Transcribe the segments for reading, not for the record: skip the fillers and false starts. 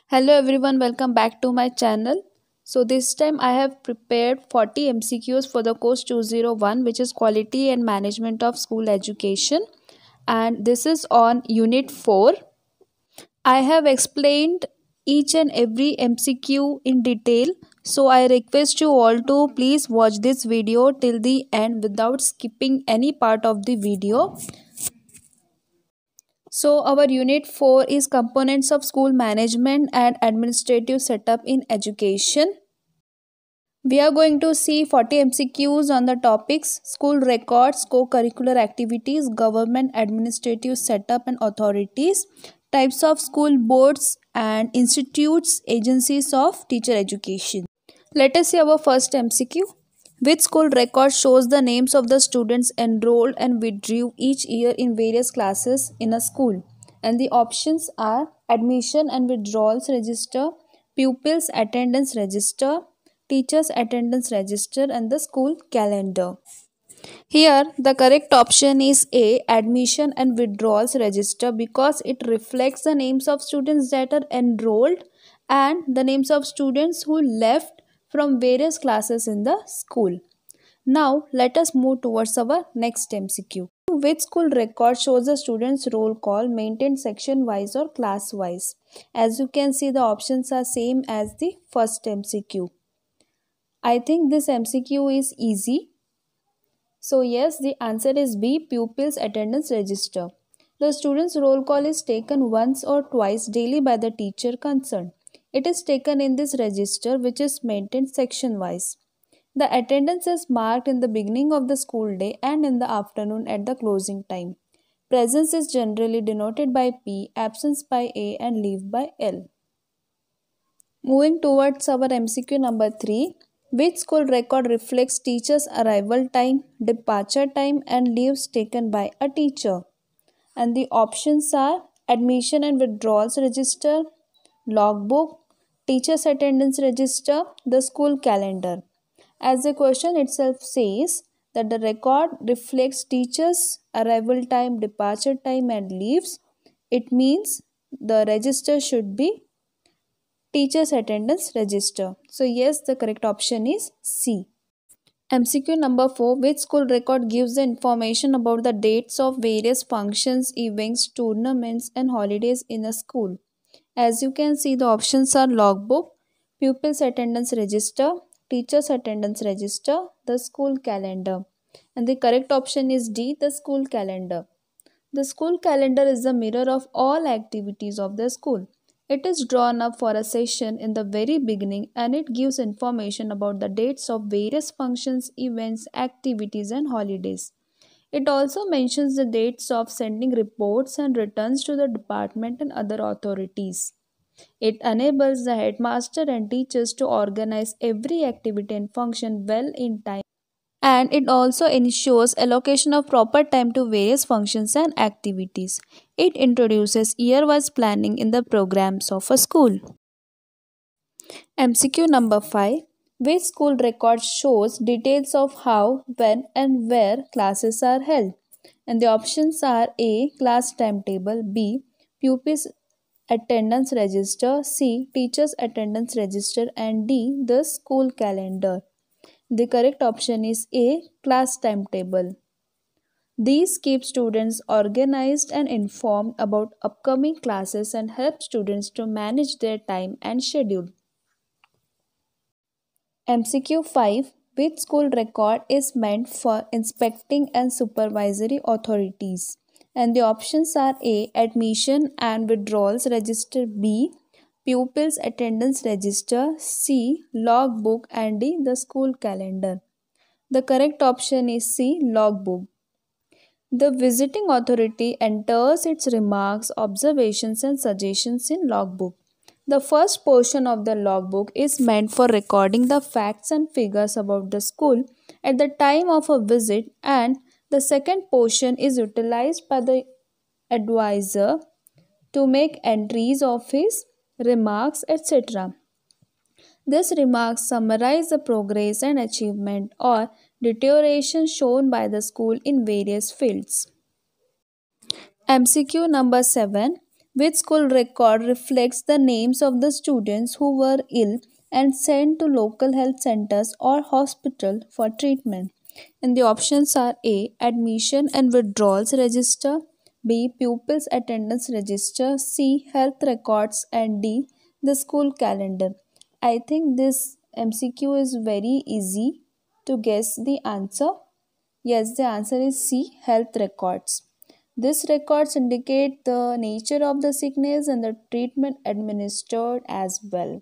Hello everyone, welcome back to my channel. So this time I have prepared 40 MCQs for the course 201, which is Quality and Management of School Education, and this is on unit 4. I have explained each and every MCQ in detail, so I request you all to please watch this video till the end without skipping any part of the video. So our unit 4 is components of school management and administrative setup in education. We are going to see 40 MCQs on the topics school records, co-curricular activities, government administrative setup and authorities, types of school boards and institutes, agencies of teacher education. Let us see our first MCQ. Which school record shows the names of the students enrolled and withdrew each year in various classes in a school? And the options are admission and withdrawals register, pupils attendance register, teachers attendance register, and the school calendar. Here, the correct option is A, admission and withdrawals register, because it reflects the names of students that are enrolled and the names of students who left from various classes in the school. Now, let us move towards our next MCQ. Which school record shows the students' roll call maintained section wise or class wise? As you can see, the options are same as the first MCQ. I think this MCQ is easy. So yes, the answer is B, pupils attendance register. The student's roll call is taken once or twice daily by the teacher concerned. It is taken in this register, which is maintained section wise. The attendance is marked in the beginning of the school day and in the afternoon at the closing time. Presence is generally denoted by P, absence by A, and leave by L. Moving towards our MCQ number 3. Which school record reflects teacher's arrival time, departure time, and leaves taken by a teacher? And the options are admission and withdrawals register, logbook, teacher's attendance register, the school calendar. As the question itself says that the record reflects teacher's arrival time, departure time, and leaves, it means the register should be teacher's attendance register. So yes, the correct option is C. MCQ number 4. Which school record gives the information about the dates of various functions, events, tournaments, and holidays in a school? As you can see, the options are logbook, pupils attendance register, teachers attendance register, the school calendar. And the correct option is D, the school calendar. The school calendar is the mirror of all activities of the school. It is drawn up for a session in the very beginning, and it gives information about the dates of various functions, events, activities, and holidays. It also mentions the dates of sending reports and returns to the department and other authorities. It enables the headmaster and teachers to organize every activity and function well in time, and it also ensures allocation of proper time to various functions and activities. It introduces year-wise planning in the programs of a school. MCQ number 5. Which school record shows details of how, when, and where classes are held? And the options are A, class timetable, B, pupils attendance register, C, teachers attendance register, and D, the school calendar. The correct option is A, class timetable. These keep students organized and informed about upcoming classes and help students to manage their time and schedule. MCQ 5. Which school record is meant for inspecting and supervisory authorities? And the options are A, admission and withdrawals register, B, pupils attendance register, C, logbook, and D, the school calendar. The correct option is C, logbook. The visiting authority enters its remarks, observations, and suggestions in logbook. The first portion of the logbook is meant for recording the facts and figures about the school at the time of a visit, and the second portion is utilized by the advisor to make entries of his remarks, etc. These remarks summarize the progress and achievement or deterioration shown by the school in various fields. MCQ number 7. Which school record reflects the names of the students who were ill and sent to local health centers or hospital for treatment? And the options are A. Admission and withdrawals register, B. Pupils attendance register, C. Health records, and D. The school calendar. I think this MCQ is very easy to guess the answer. Yes, the answer is C. Health records. These records indicate the nature of the sickness and the treatment administered as well.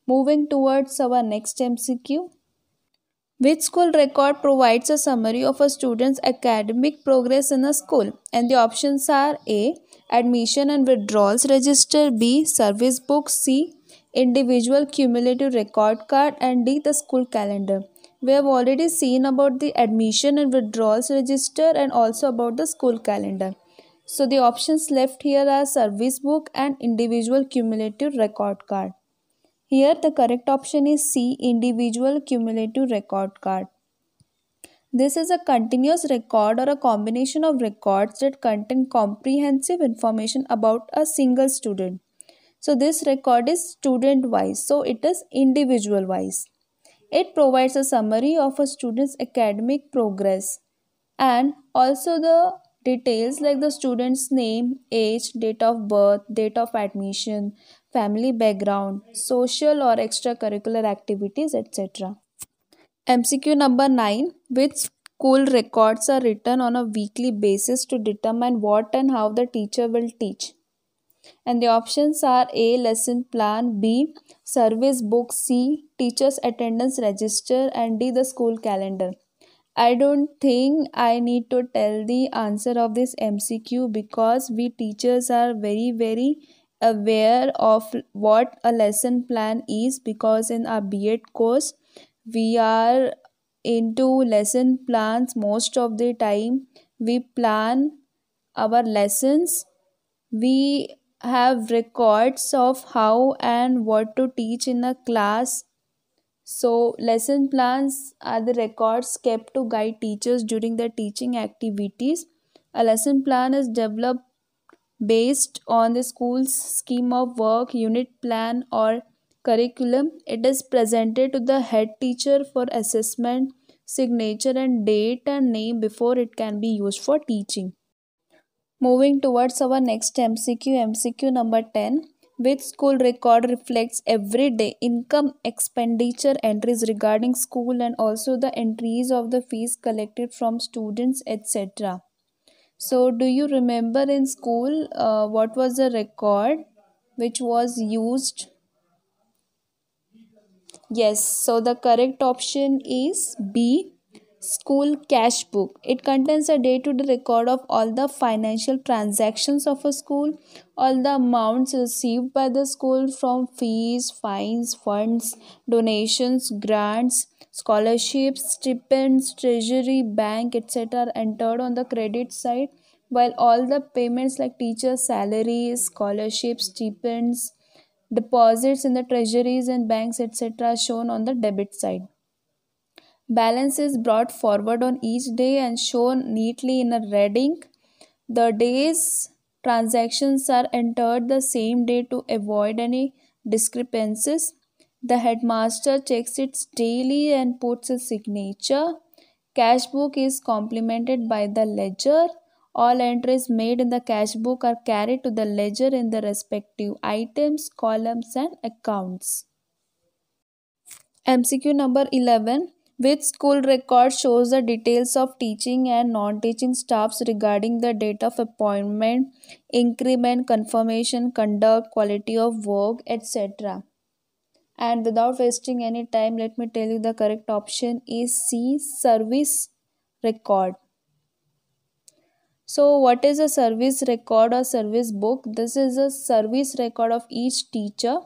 Moving towards our next MCQ. Which school record provides a summary of a student's academic progress in a school? And the options are A. Admission and withdrawals register, B. Service book, C. Individual cumulative record card, and D. The school calendar. We have already seen about the admission and withdrawals register and also about the school calendar. So the options left here are service book and individual cumulative record card. Here the correct option is C. Individual cumulative record card. This is a continuous record or a combination of records that contain comprehensive information about a single student. So this record is student wise, so it is individual wise. It provides a summary of a student's academic progress and also the details like the student's name, age, date of birth, date of admission, family background, social or extracurricular activities, etc. MCQ number 9. Which school records are written on a weekly basis to determine what and how the teacher will teach? And the options are A. Lesson plan, B. Service book, C. Teacher's attendance register, and D. The school calendar. I don't think I need to tell the answer of this MCQ because we teachers are very aware of what a lesson plan is, because in our B.Ed course we are into lesson plans. Most of the time we plan our lessons. We have records of how and what to teach in a class. So, lesson plans are the records kept to guide teachers during their teaching activities. A lesson plan is developed based on the school's scheme of work, unit plan, or curriculum. It is presented to the head teacher for assessment, signature, and date and name before it can be used for teaching. Moving towards our next MCQ, MCQ number 10. Which school record reflects everyday income expenditure entries regarding school and also the entries of the fees collected from students, etc.? So, do you remember in school what was the record which was used? Yes, so the correct option is B. School cash book. It contains a day-to-day record of all the financial transactions of a school, all the amounts received by the school from fees, fines, funds, donations, grants, scholarships, stipends, treasury, bank, etc. are entered on the credit side, while all the payments like teacher salaries, scholarships, stipends, deposits in the treasuries and banks, etc. are shown on the debit side. Balance is brought forward on each day and shown neatly in a red ink. The day's transactions are entered the same day to avoid any discrepancies. The headmaster checks it daily and puts his signature. Cash book is complemented by the ledger. All entries made in the cash book are carried to the ledger in the respective items, columns, and accounts. MCQ number 11. Which school record shows the details of teaching and non-teaching staffs regarding the date of appointment, increment, confirmation, conduct, quality of work, etc.? And without wasting any time, let me tell you the correct option is C. Service record. So, what is a service record or service book? This is a service record of each teacher.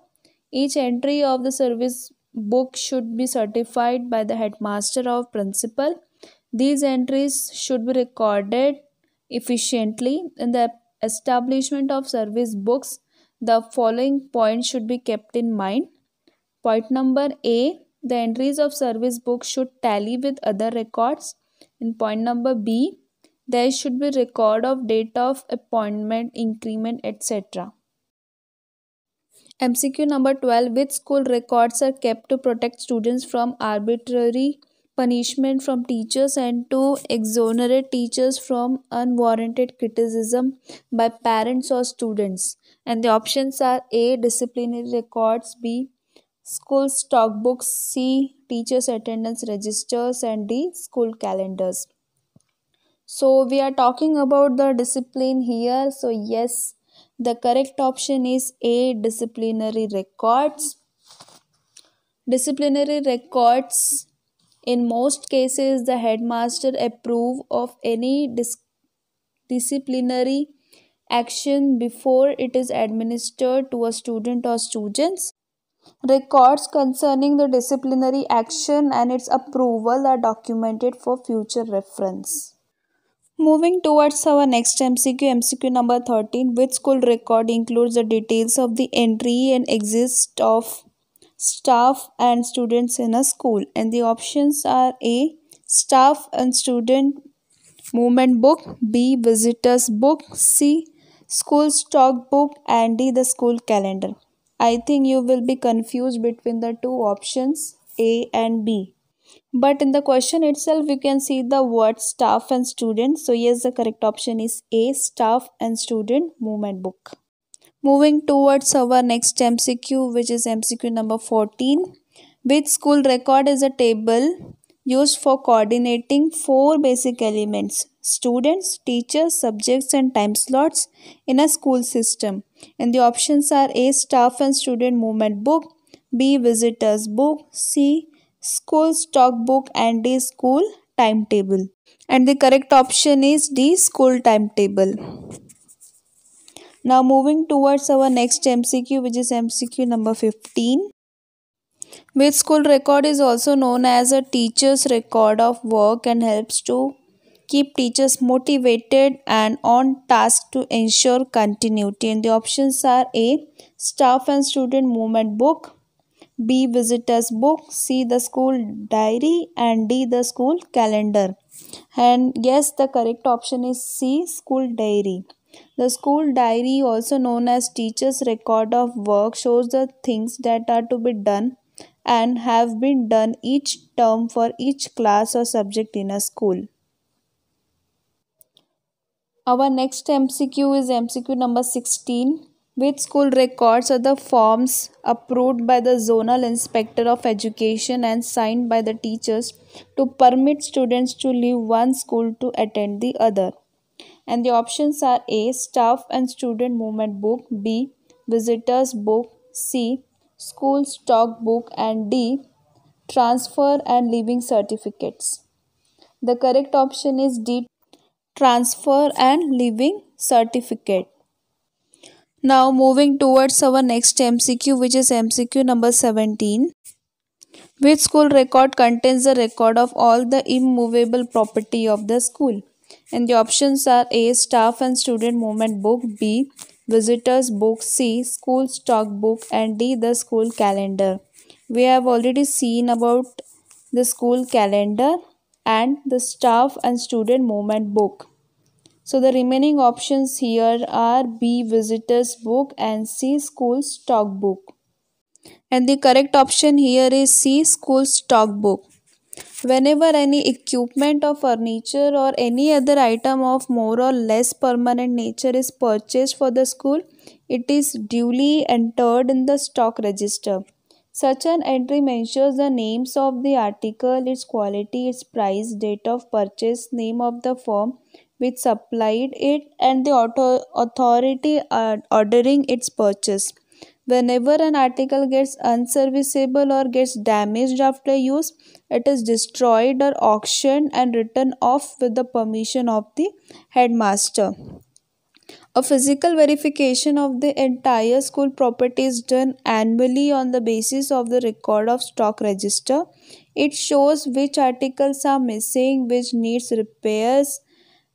Each entry of the service book should be certified by the headmaster or principal. These entries should be recorded efficiently. In the establishment of service books, the following points should be kept in mind. Point number A, the entries of service book should tally with other records. In point number B, There should be record of date of appointment, increment, etc. MCQ number 12. Which school records are kept to protect students from arbitrary punishment from teachers and to exonerate teachers from unwarranted criticism by parents or students? And the options are A. Disciplinary records, B. School stock books, C. Teachers' attendance registers, and D. School calendars. So we are talking about the discipline here. So yes, the correct option is A. Disciplinary records. Disciplinary records, in most cases the headmaster approve of any disciplinary action before it is administered to a student or students. Records concerning the disciplinary action and its approval are documented for future reference. Moving towards our next MCQ, MCQ number 13. Which school record includes the details of the entry and exit of staff and students in a school? And the options are A. Staff and student movement book, B. Visitors book, C. School stock book, and D. The school calendar. I think you will be confused between the two options A and B. But in the question itself, you can see the word staff and student. So yes, the correct option is A. Staff and student movement book. Moving towards our next MCQ, which is MCQ number 14. Which school record is a table used for coordinating four basic elements: students, teachers, subjects, and time slots in a school system? And the options are A. Staff and student movement book, B. Visitors book, C. School stock book, and D. School timetable. And the correct option is D. School timetable. Now moving towards our next MCQ, which is MCQ number 15. Which school record is also known as a teacher's record of work and helps to keep teachers motivated and on task to ensure continuity? And the options are A. Staff and student movement book, B. Visitors book, C. The school diary, and D. The school calendar. And yes, the correct option is C. School diary. The school diary, also known as teacher's record of work, shows the things that are to be done and have been done each term for each class or subject in a school. Our next MCQ is MCQ number 16. Which school records are the forms approved by the zonal inspector of education and signed by the teachers to permit students to leave one school to attend the other? And the options are A. Staff and student movement book, B. Visitors book, C. School stock book, and D. Transfer and leaving certificates. The correct option is D. Transfer and leaving certificate. Now moving towards our next MCQ, which is MCQ number 17. Which school record contains the record of all the immovable property of the school? And the options are A. Staff and student movement book, B. Visitors book, C. School stock book, and D. The school calendar. We have already seen about the school calendar and the staff and student movement book. So the remaining options here are B. Visitors book and C. School stock book. And the correct option here is C. School stock book. Whenever any equipment or furniture or any other item of more or less permanent nature is purchased for the school, it is duly entered in the stock register. Such an entry mentions the names of the article, its quality, its price, date of purchase, name of the firm which supplied it, and the authority ordering its purchase. Whenever an article gets unserviceable or gets damaged after use, it is destroyed or auctioned and written off with the permission of the headmaster. A physical verification of the entire school property is done annually on the basis of the record of stock register. It shows which articles are missing, which needs repairs,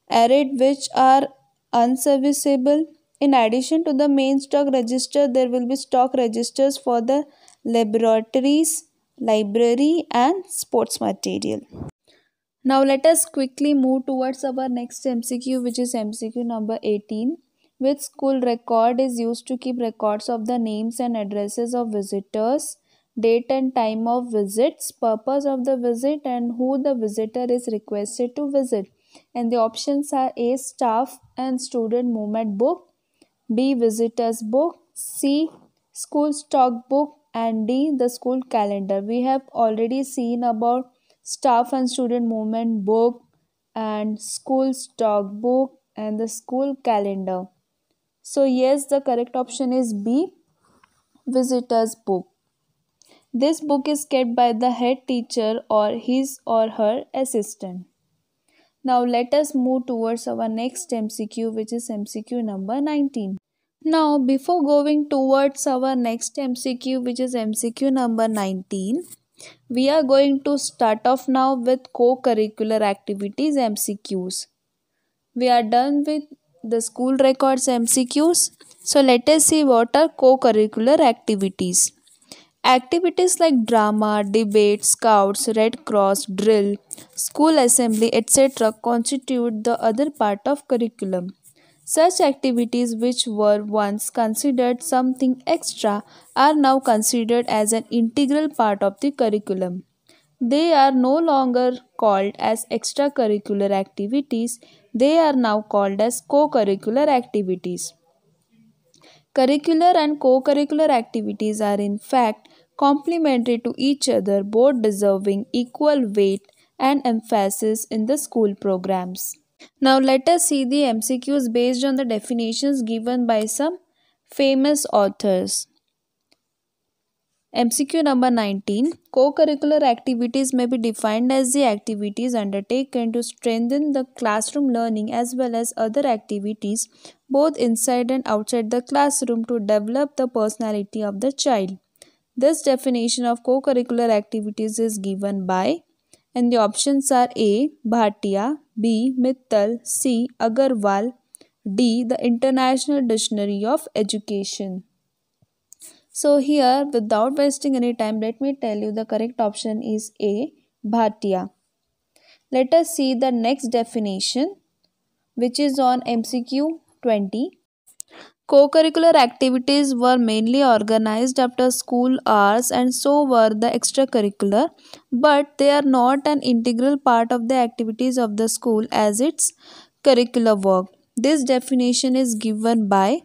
which are unserviceable. In addition to the main stock register, there will be stock registers for the laboratories, library, and sports material. Now let us quickly move towards our next MCQ, which is MCQ number 18. Which school record is used to keep records of the names and addresses of visitors, date and time of visits, purpose of the visit, and who the visitor is requested to visit? And the options are A. Staff and Student Movement Book, B. Visitors Book, C. School Stock Book, and D. The School Calendar. We have already seen about Staff and Student Movement Book and School Stock Book and the School Calendar. So yes, the correct option is B. Visitors Book. This book is kept by the head teacher or his or her assistant. Now let us move towards our next MCQ, which is MCQ number 19. Now before going towards our next MCQ, which is MCQ number 19, we are going to start off now with co-curricular activities MCQs. We are done with the school records MCQs. So let us see what are co-curricular activities. Activities like drama, debate, scouts, Red Cross, drill, school assembly, etc. constitute the other part of curriculum. Such activities which were once considered something extra are now considered as an integral part of the curriculum. They are no longer called as extracurricular activities, they are now called as co-curricular activities. Curricular and co-curricular activities are in fact complementary to each other, both deserving equal weight and emphasis in the school programs. Now let us see the MCQs based on the definitions given by some famous authors. MCQ number 19. Co-curricular activities may be defined as the activities undertaken to strengthen the classroom learning as well as other activities both inside and outside the classroom to develop the personality of the child. This definition of co-curricular activities is given by, and the options are A. Bhatia, B. Mittal, C. Agarwal, D. The International Dictionary of Education. So here, without wasting any time, let me tell you the correct option is A. Bhatia. Let us see the next definition, which is on MCQ 20. Co-curricular activities were mainly organized after school hours and so were the extracurricular, but they are not an integral part of the activities of the school as its curricular work. This definition is given by,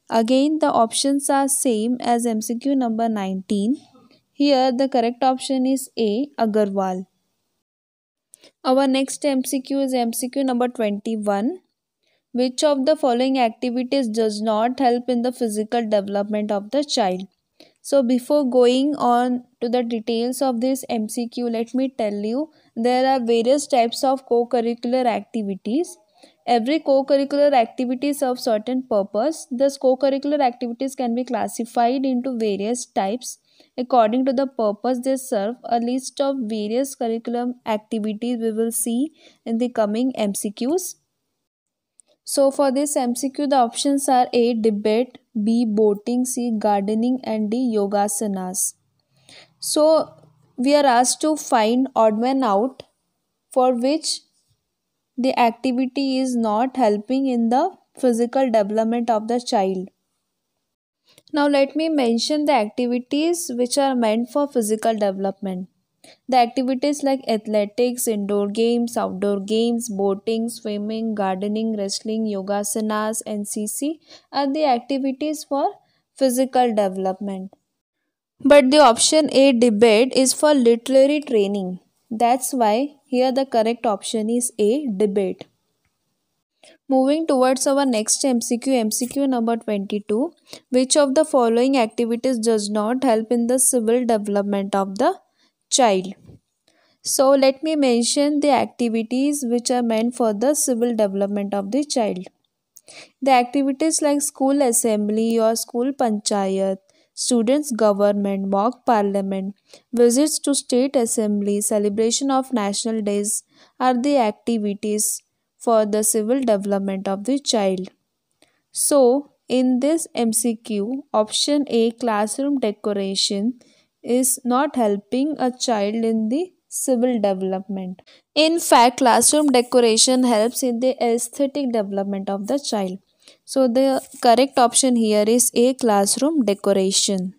again the options are same as MCQ number 19. Here the correct option is A. Agarwal. Our next MCQ is MCQ number 21. Which of the following activities does not help in the physical development of the child? So before going on to the details of this MCQ, let me tell you there are various types of co-curricular activities. Every co-curricular activity serves certain purpose. Thus co-curricular activities can be classified into various types according to the purpose they serve. A list of various curriculum activities we will see in the coming MCQs. So for this MCQ, the options are A. Debate, B. Boating, C. Gardening, and D. Yogasanas. So we are asked to find odd man out for which the activity is not helping in the physical development of the child. Now let me mention the activities which are meant for physical development. The activities like athletics, indoor games, outdoor games, boating, swimming, gardening, wrestling, yogasanas, NCC are the activities for physical development. But the option A, debate, is for literary training. That's why here the correct option is A, debate. Moving towards our next MCQ, MCQ number 22. Which of the following activities does not help in the civil development of the child? So let me mention the activities which are meant for the civil development of the child. The activities like school assembly or school panchayat, students government, mock parliament, visits to state assembly, celebration of national days are the activities for the civil development of the child. So in this MCQ, option A, classroom decoration, is not helping a child in the civil development. In fact, classroom decoration helps in the aesthetic development of the child. So the correct option here is A, classroom decoration.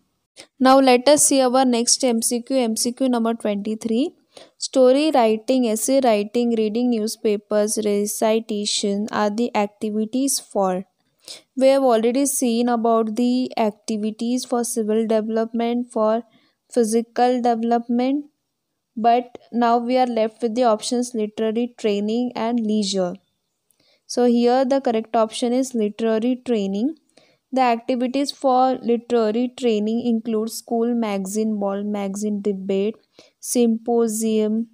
Now let us see our next MCQ, MCQ number 23. Story writing, essay writing, reading newspapers, recitation are the activities for. We have already seen about the activities for civil development, for physical development, but now we are left with the options literary training and leisure. So here the correct option is literary training. The activities for literary training include school magazine, ball magazine, debate, symposium,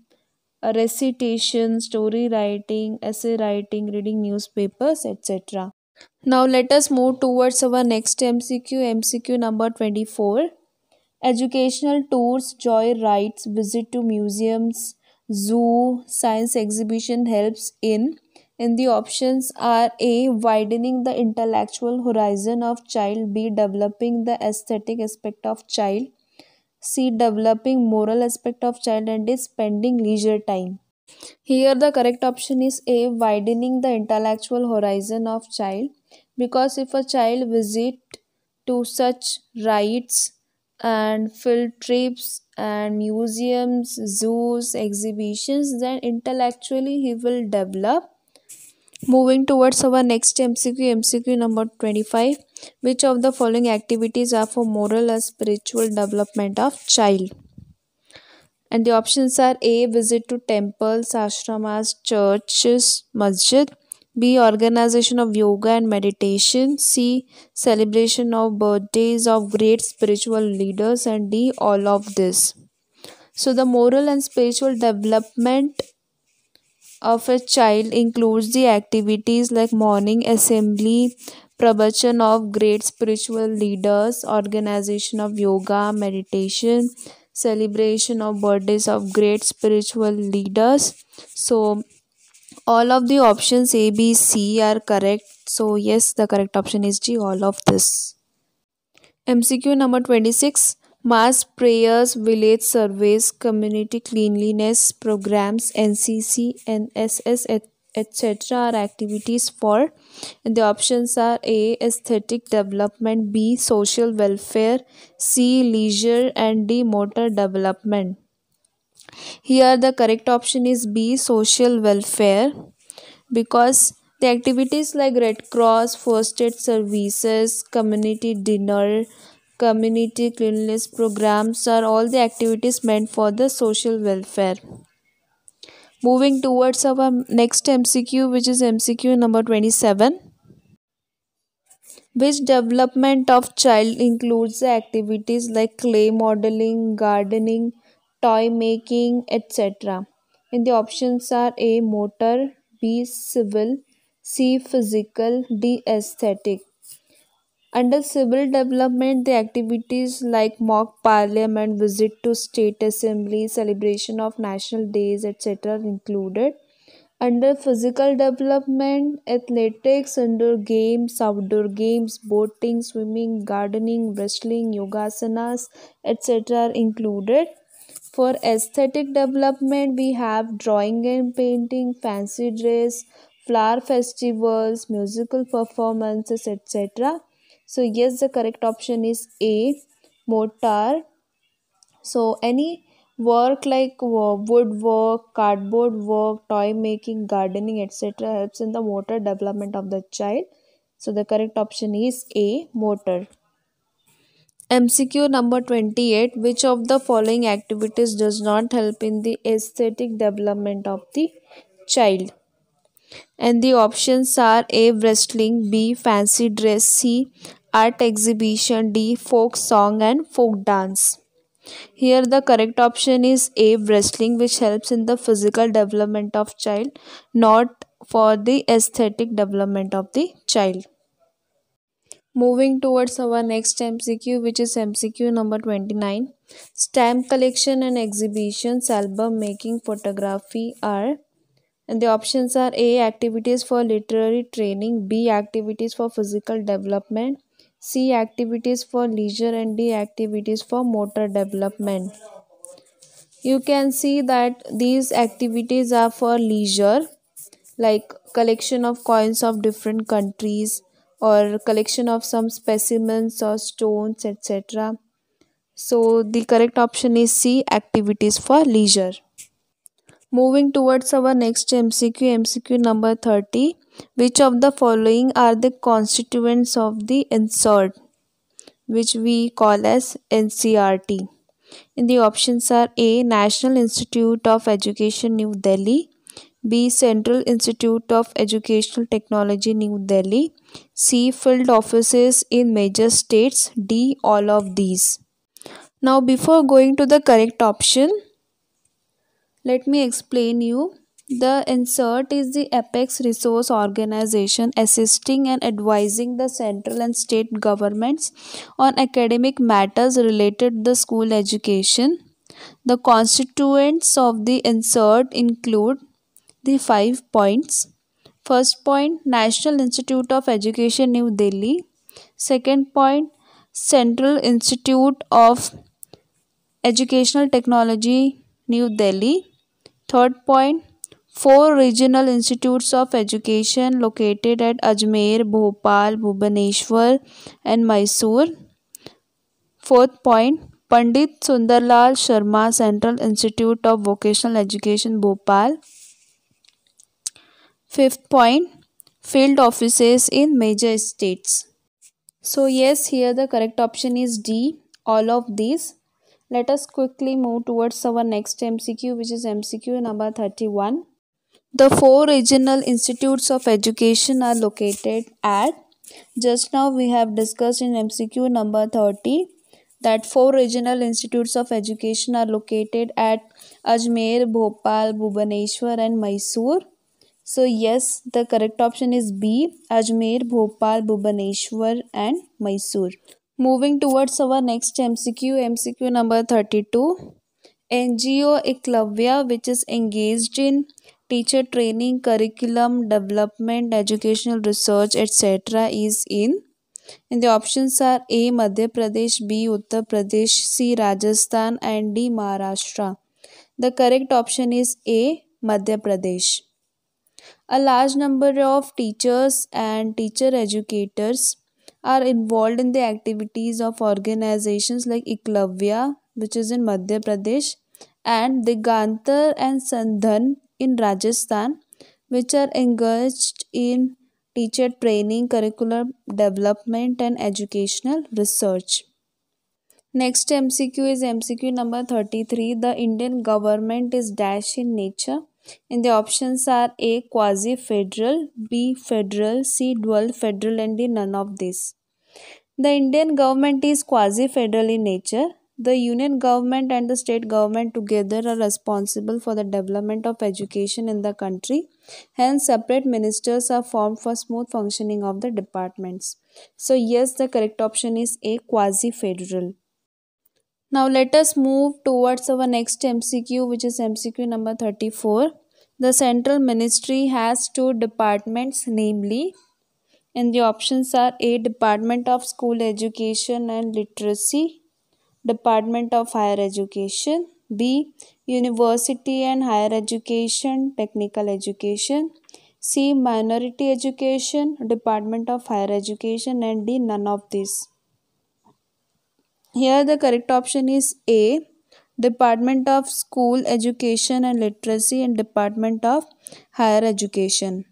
a recitation, story writing, essay writing, reading newspapers, etc. Now let us move towards our next MCQ, MCQ number 24. Educational tours, joy rides, visit to museums, zoo, science exhibition helps in. And the options are A, widening the intellectual horizon of child, B, developing the aesthetic aspect of child, C, developing moral aspect of child, and D, spending leisure time. Here the correct option is A, widening the intellectual horizon of child, because if a child visit to such rites and field trips and museums, zoos, exhibitions, then intellectually he will develop. Moving towards our next MCQ, MCQ number 25. Which of the following activities are for moral or spiritual development of child? And the options are A, visit to temples, ashramas, churches, masjid. B, organization of yoga and meditation. C, celebration of birthdays of great spiritual leaders. And D, all of this. So the moral and spiritual development of a child includes the activities like morning assembly, pravachan of great spiritual leaders, organization of yoga, meditation, celebration of birthdays of great spiritual leaders. So all of the options A, B, C are correct. So yes, the correct option is G, all of this. MCQ number 26. Mass prayers, village surveys, community cleanliness programs, NCC, NSS, etc. are activities for. And the options are A, aesthetic development, B, social welfare, C, leisure, and D, motor development. Here the correct option is B, social welfare, because the activities like Red Cross, first aid services, community dinner, community cleanliness programs are all the activities meant for the social welfare. Moving towards our next MCQ, which is MCQ number 27. Which development of child includes the activities like clay modeling, gardening, toy making, etc. And the options are A, motor, B, civil, C, physical, D, aesthetic. Under civil development, the activities like mock parliament, visit to state assembly, celebration of national days, etc. are included. Under physical development, athletics, indoor games, outdoor games, boating, swimming, gardening, wrestling, yogasanas, etc. are included. For aesthetic development, we have drawing and painting, fancy dress, flower festivals, musical performances, etc. So, yes, the correct option is A, motor. So, any work like woodwork, cardboard work, toy making, gardening, etc. helps in the motor development of the child. So, the correct option is A, motor. MCQ number 28. Which of the following activities does not help in the aesthetic development of the child? And the options are A, wrestling, B, fancy dress, C, art exhibition, D, folk song and folk dance. Here the correct option is A, wrestling, which helps in the physical development of child, not for the aesthetic development of the child. Moving towards our next MCQ, which is MCQ number 29. Stamp collection and exhibitions, album making, photography are. And the options are A, activities for literary training, B, activities for physical development, C, activities for leisure, and D, activities for motor development. You can see that these activities are for leisure, like collection of coins of different countries or collection of some specimens or stones, etc. So the correct option is C, activities for leisure. Moving towards our next MCQ, MCQ number 30. Which of the following are the constituents of the insert, which we call as NCRT? In the options are A, National Institute of Education, New Delhi; B, Central Institute of Educational Technology, New Delhi; C, field offices in major states; D, all of these. Now, before going to the correct option, let me explain you. The insert is the apex resource organization assisting and advising the central and state governments on academic matters related to the school education. The constituents of the insert include the 5 points. First point, National Institute of Education, New Delhi. Second point, Central Institute of Educational Technology, New Delhi. Third point, 4 regional institutes of education located at Ajmer, Bhopal, Bhubaneswar and Mysore. Fourth point, Pandit Sundarlal Sharma Central Institute of Vocational Education, Bhopal. Fifth point, field offices in major states. So yes, here the correct option is D, all of these. Let us quickly move towards our next MCQ, which is MCQ number 31. The 4 regional institutes of education are located at, just now we have discussed in MCQ number 30 that 4 regional institutes of education are located at Ajmer, Bhopal, Bhubaneswar and Mysore. So yes, the correct option is B, Ajmer, Bhopal, Bhubaneswar and Mysore. Moving towards our next MCQ, MCQ number 32. NGO Eklavya, which is engaged in teacher training, curriculum development, educational research, etc., is in. And the options are A, Madhya Pradesh; B, Uttar Pradesh; C, Rajasthan and D, Maharashtra. The correct option is A, Madhya Pradesh. A large number of teachers and teacher educators are involved in the activities of organizations like Eklavya, which is in Madhya Pradesh, and Digantar and Sandhan in Rajasthan, which are engaged in teacher training, curricular development, and educational research. Next MCQ is MCQ number 33. The Indian government is dash in nature. And the options are A, quasi-federal; B, federal; C, dual federal and D, none of this. The Indian government is quasi-federal in nature. The union government and the state government together are responsible for the development of education in the country. Hence, separate ministers are formed for smooth functioning of the departments. So yes, the correct option is A, quasi-federal. Now let us move towards our next MCQ, which is MCQ number 34. The central ministry has 2 departments, namely, and the options are A, Department of School Education and Literacy; Department of Higher Education; B, University and Higher Education, Technical Education; C, Minority Education, Department of Higher Education and D, none of these. Here the correct option is A, Department of School Education and Literacy and Department of Higher Education.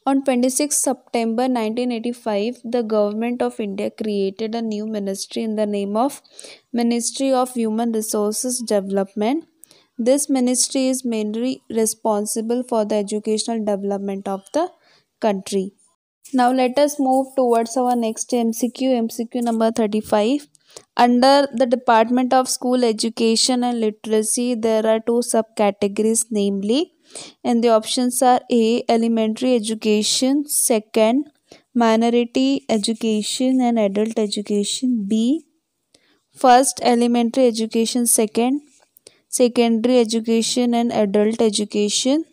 On 26 September 1985, the Government of India created a new ministry in the name of Ministry of Human Resources Development. This ministry is mainly responsible for the educational development of the country. Now let us move towards our next MCQ, MCQ number 35. Under the Department of School Education and Literacy, there are 2 subcategories, namely, and the options are A, Elementary Education; second, Minority Education and Adult Education; B, first, Elementary Education; second, Secondary Education and Adult Education;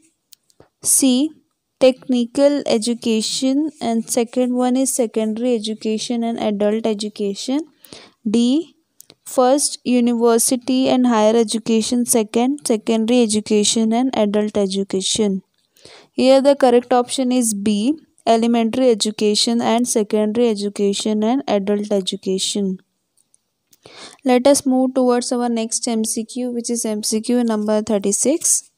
C, Technical Education and second one is Secondary Education and Adult Education; D, First, university and higher education. Second, secondary education and adult education. Here the correct option is B, elementary education and secondary education and adult education. Let us move towards our next MCQ, which is MCQ number 36.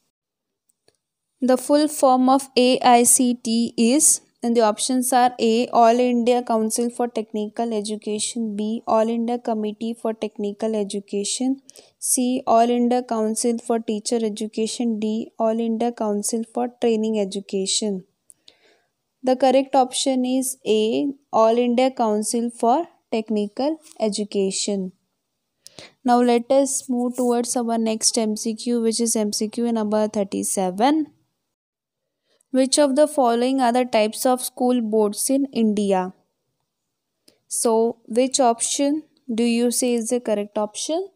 The full form of AICT is, and the options are A, All India Council for Technical Education, B, All India Committee for Technical Education, C, All India Council for Teacher Education, D, All India Council for Training Education. The correct option is A, All India Council for Technical Education. Now let us move towards our next MCQ, which is MCQ number 37. Which of the following are the types of school boards in India? So, which option do you say is the correct option?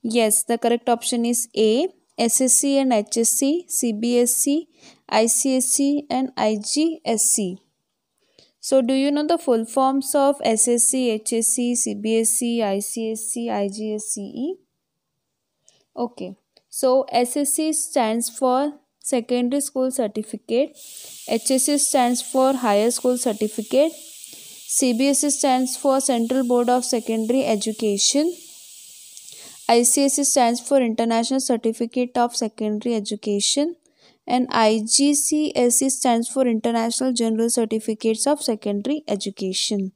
Yes, the correct option is A, SSC and HSC, CBSC, ICSC and IGSC. So, do you know the full forms of SSC, HSC, CBSC, ICSC, IGSCE? Okay. So, SSC stands for Secondary School Certificate, HSC stands for Higher School Certificate, CBSE stands for Central Board of Secondary Education, ICSE stands for International Certificate of Secondary Education, and IGCSE stands for International General Certificates of Secondary Education.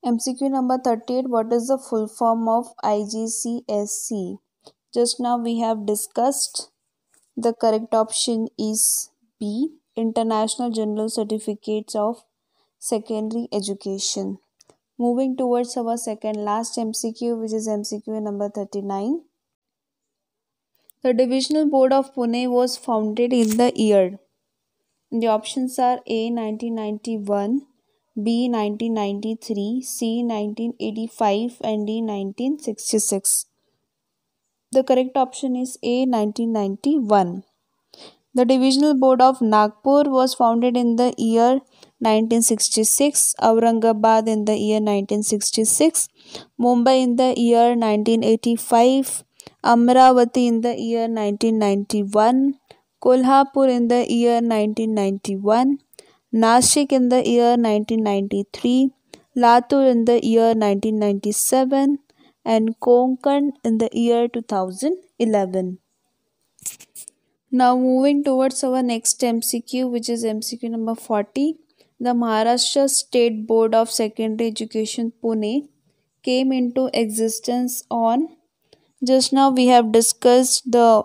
MCQ number 38. What is the full form of IGCSE? Just now we have discussed. The correct option is B, International General Certificates of Secondary Education. Moving towards our second last MCQ, which is MCQ number 39. The Divisional Board of Pune was founded in the year. The options are A, 1991, B, 1993, C, 1985 and D, 1966. The correct option is A, 1991. The Divisional Board of Nagpur was founded in the year 1966, Aurangabad in the year 1966, Mumbai in the year 1985, Amravati in the year 1991, Kolhapur in the year 1991, Nashik in the year 1993, Latur in the year 1997, and Konkan in the year 2011. Now moving towards our next MCQ, which is MCQ number 40. The Maharashtra State Board of Secondary Education Pune came into existence on, just now we have discussed the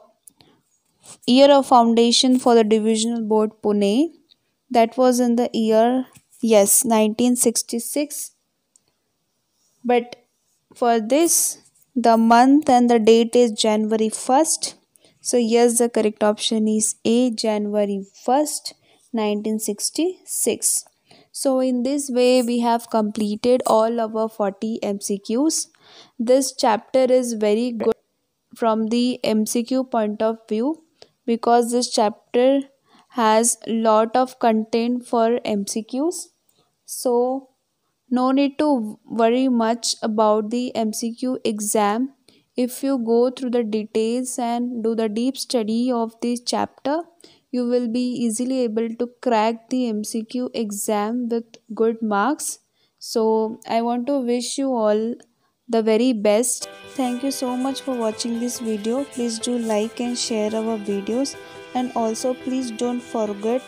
year of foundation for the Divisional Board Pune. That was in the year, yes, 1966. But for this, the month and the date is January 1st. So yes, the correct option is A, January 1st, 1966. So in this way, we have completed all our 40 MCQs. This chapter is very good from the MCQ point of view because this chapter has lot of content for MCQs. So no need to worry much about the MCQ exam. If you go through the details and do the deep study of this chapter, you will be easily able to crack the MCQ exam with good marks. So I want to wish you all the very best. Thank you so much for watching this video. Please do like and share our videos, and also please don't forget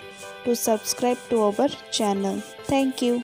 to subscribe to our channel. Thank you.